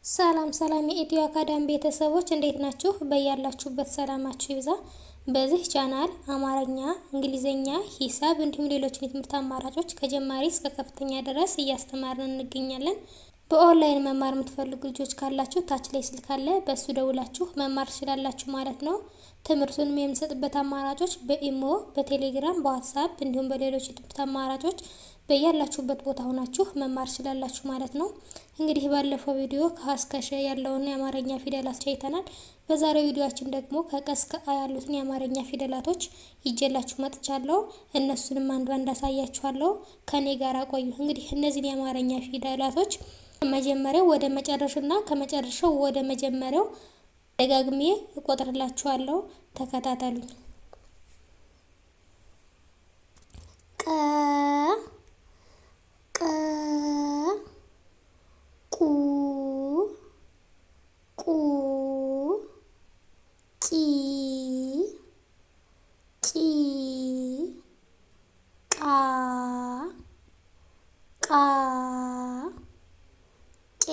ሰላም ሰላም የኢትዮ አካዳሚ ቤተሰቦች እንዴት ናችሁ? በያላችሁበት ሰላማችሁ ይብዛ። በዚህ ቻናል አማርኛ፣ እንግሊዘኛ፣ ሂሳብ እንዲሁም ሌሎች የትምህርት አማራጮች ከጀማሪ እስከ ከፍተኛ ድረስ እያስተማርን እንገኛለን። በኦንላይን መማር የምትፈልጉ ልጆች ካላችሁ ታች ላይ ስልክ አለ፣ በሱ ደውላችሁ መማር ትችላላችሁ ማለት ነው። ትምህርቱንም የምንሰጥበት አማራጮች በኢሞ፣ በቴሌግራም፣ በዋትስአፕ እንዲሁም በሌሎች የትምህርት አማራጮች በያላችሁበት ቦታ ሆናችሁ መማር ትችላላችሁ ማለት ነው። እንግዲህ ባለፈው ቪዲዮ ከሀ እስከ ሸ ያለውን የአማርኛ ፊደላት አይተናል። በዛሬው ቪዲዮአችን ደግሞ ከቀ እስከ አ ያሉትን የአማርኛ ፊደላቶች ይዤላችሁ መጥቻለሁ። እነሱንም አንድ ባንድ አሳያችኋለሁ። ከኔ ጋር ቆዩ። እንግዲህ እነዚህን የአማርኛ ፊደላቶች ከመጀመሪያው ወደ መጨረሻውና ከመጨረሻው ወደ መጀመሪያው ደጋግሜ እቆጥርላችኋለሁ። ተከታተሉኝ። ቀ ቁ ቂ ቃ ቄ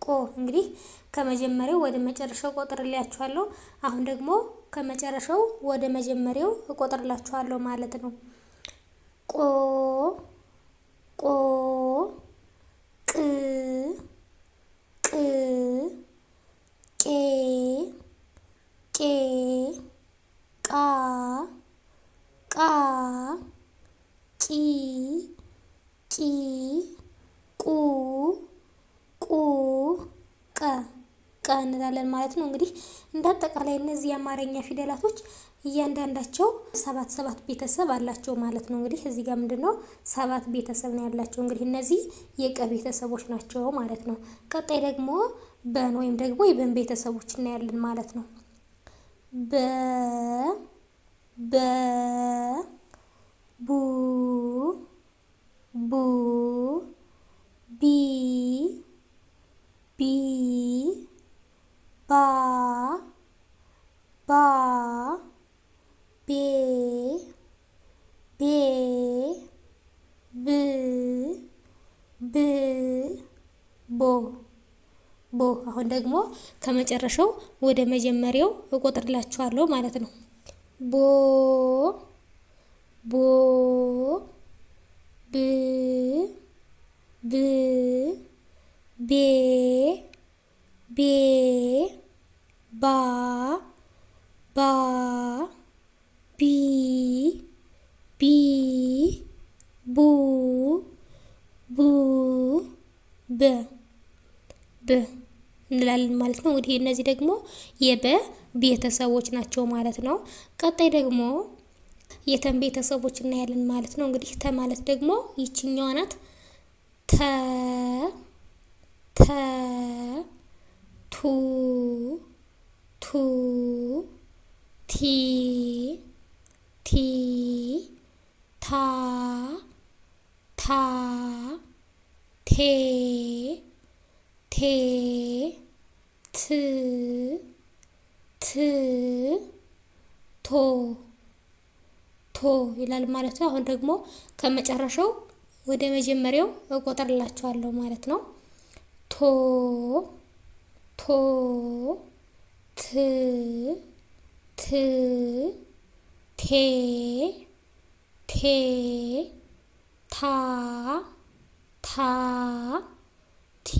ቆ እንግዲህ ከመጀመሪያው ወደ መጨረሻው ቆጥርላችኋለሁ። አሁን ደግሞ ከመጨረሻው ወደ መጀመሪያው እቆጥርላችኋለሁ ማለት ነው። ቆ ቅ ቄ ቃ ቂ ቁ ቀ እንላለን ማለት ነው። እንግዲህ እንዳጠቃላይ እነዚህ የአማርኛ ፊደላቶች እያንዳንዳቸው ሰባት ቤተሰብ አላቸው ማለት ነው። እንግዲህ እዚህ ጋር ምንድነው 7 ቤተሰብ ነው ያላቸው። እንግዲህ እነዚህ የቀ ቤተሰቦች ናቸው ማለት ነው። ቀጣይ ደግሞ በን ወይም ደግሞ የበን ቤተሰቦች እናያለን ማለት ነው። ቡ ቢ ባ ቤ ቦ አሁን ደግሞ ከመጨረሻው ወደ መጀመሪያው እቆጥርላችኋለሁ ማለት ነው። ቦ ቤ ባ ቢ ቡ በ እንላለን ማለት ነው። እንግዲህ እነዚህ ደግሞ የበ ቤተሰቦች ናቸው ማለት ነው። ቀጣይ ደግሞ የተን ቤተሰቦች እናያለን ማለት ነው። እንግዲህ ተ ማለት ደግሞ ይችኛዋ ናት። ተ ቱ ቲ ታ ቴ ቶ ይላል ማለት ነው። አሁን ደግሞ ከመጨረሻው ወደ መጀመሪያው እቆጥርላችኋለሁ ማለት ነው። ቶ ት ቴ ታ ቲ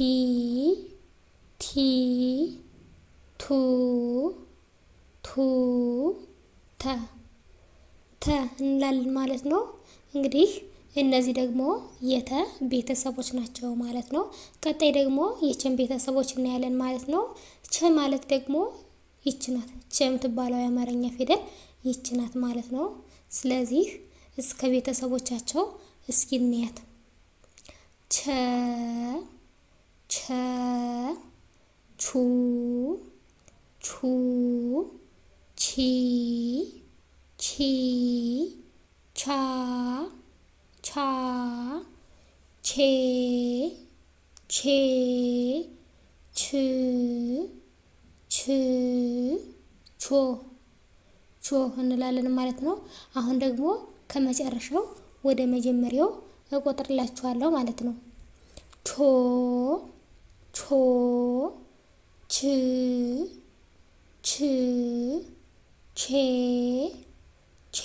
ቱ ተ እንላለን ማለት ነው። እንግዲህ እነዚህ ደግሞ የተ ቤተሰቦች ናቸው ማለት ነው። ቀጣይ ደግሞ የቸን ቤተሰቦች እናያለን ማለት ነው። ቸ ማለት ደግሞ ይች ናት። ቸ የምትባለው የአማርኛ ፊደል ይች ናት ማለት ነው። ስለዚህ እስከ ቤተሰቦቻቸው እስኪ እንያት። ቸ ቹ ቺ ቻ ቼ ች ቾ ቾ እንላለን ማለት ነው። አሁን ደግሞ ከመጨረሻው ወደ መጀመሪያው እቆጥርላችኋለሁ ማለት ነው። ቾ ቾ ች ች ቼ ቼ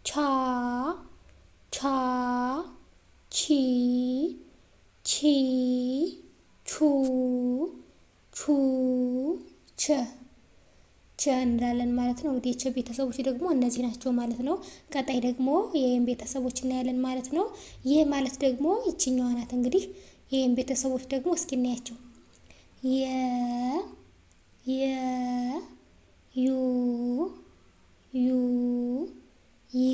ቻ ቻ ቺ ቺ ቹ ቹ ቸ ቸ እንላለን ማለት ነው። እንግዲህ የቸ ቤተሰቦች ደግሞ እነዚህ ናቸው ማለት ነው። ቀጣይ ደግሞ የየም ቤተሰቦች እናያለን ማለት ነው። ይህ ማለት ደግሞ ይችኛዋ ናት። እንግዲህ የየም ቤተሰቦች ደግሞ እስኪ እናያቸው። የ ዩ ዩ ይ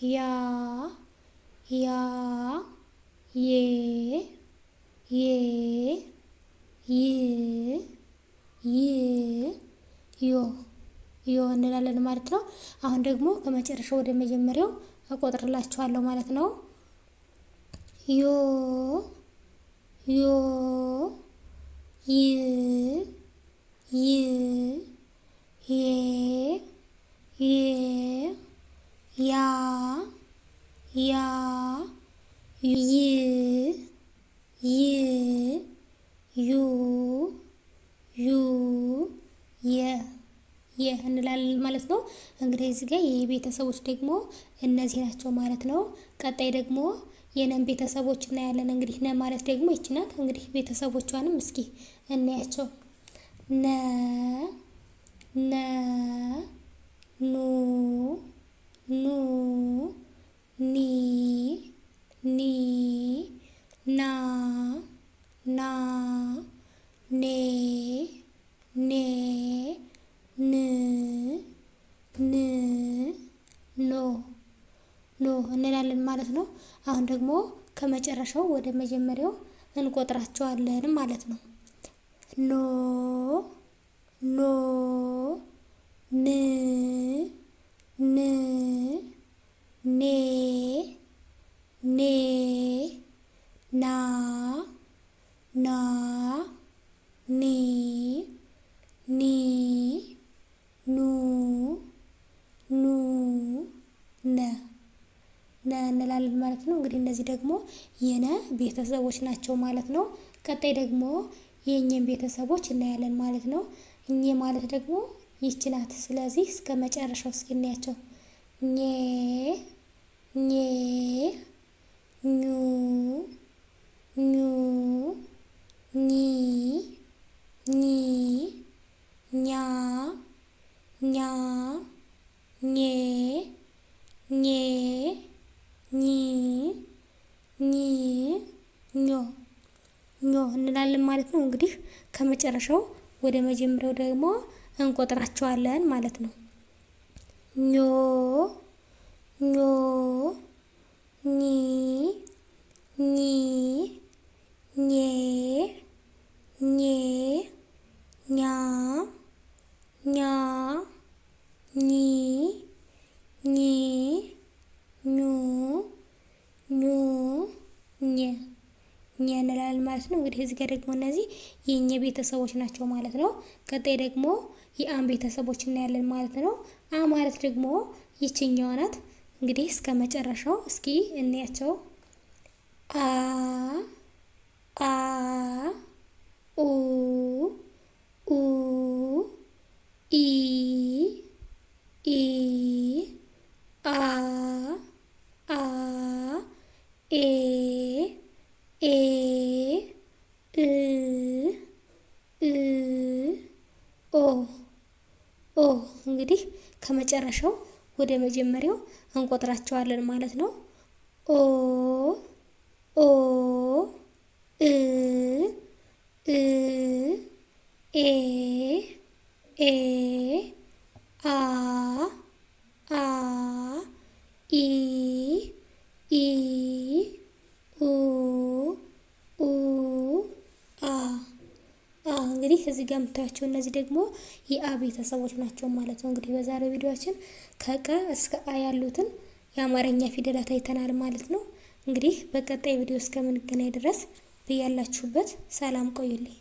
ያ ያ ዬ ዮ እንላለን ማለት ነው። አሁን ደግሞ ከመጨረሻው ወደ መጀመሪያው እቆጥርላችኋለሁ ማለት ነው። ዮ ዮ ይ ዬ ያ የ እንላለን ማለት ነው። እንግዲህ እዚህ ጋር የቤተሰቦች ደግሞ እነዚህ ናቸው ማለት ነው። ቀጣይ ደግሞ የነን ቤተሰቦች እናያለን። እንግዲህ ነ ማለት ደግሞ ይቺ ናት። እንግዲህ ቤተሰቦቿንም እስኪ እናያቸው። ነ ኑ ኒ ና ኔ ኖ እንላለን ማለት ነው። አሁን ደግሞ ከመጨረሻው ወደ መጀመሪያው እንቆጥራቸዋለን ማለት ነው። ኖ ኖ ን ኔ ና ኒ ነ እንላለን ማለት ነው። እንግዲህ እነዚህ ደግሞ የነ ቤተሰቦች ናቸው ማለት ነው። ቀጣይ ደግሞ የኘን ቤተሰቦች እናያለን ማለት ነው። እኘ ማለት ደግሞ ይቺ ናት። ስለዚህ እስከ መጨረሻው እስኪ እናያቸው። ኘ ኙ ኚ ኛ ኜ ኞ እንላለን ማለት ነው። እንግዲህ ከመጨረሻው ወደ መጀመሪያው ደግሞ እንቆጥራቸዋለን ማለት ነው። ኞ ኚ ኜ ኛ ኚ ኘ እንላለን ማለት ነው። እንግዲህ እዚህ ጋር ደግሞ እነዚህ የኘ ቤተሰቦች ናቸው ማለት ነው። ቀጣይ ደግሞ የአን ቤተሰቦች እናያለን ማለት ነው። አ ማለት ደግሞ ይችኛዋ ናት። እንግዲህ እስከ መጨረሻው እስኪ እንያቸው። አ ኡ ኢ አ ኤ ኦ እንግዲህ ከመጨረሻው ወደ መጀመሪያው እንቆጥራቸዋለን ማለት ነው። ኦ ኤ አ ኢ እንግዲህ እዚህ ጋር የምታያቸው እነዚህ ደግሞ የአ ቤተሰቦች ናቸው ማለት ነው። እንግዲህ በዛሬው ቪዲዮአችን ከቀ እስከ አ ያሉትን የአማርኛ ፊደላት አይተናል ማለት ነው። እንግዲህ በቀጣይ ቪዲዮ እስከምንገናኝ ድረስ በያላችሁበት ሰላም ቆዩልኝ።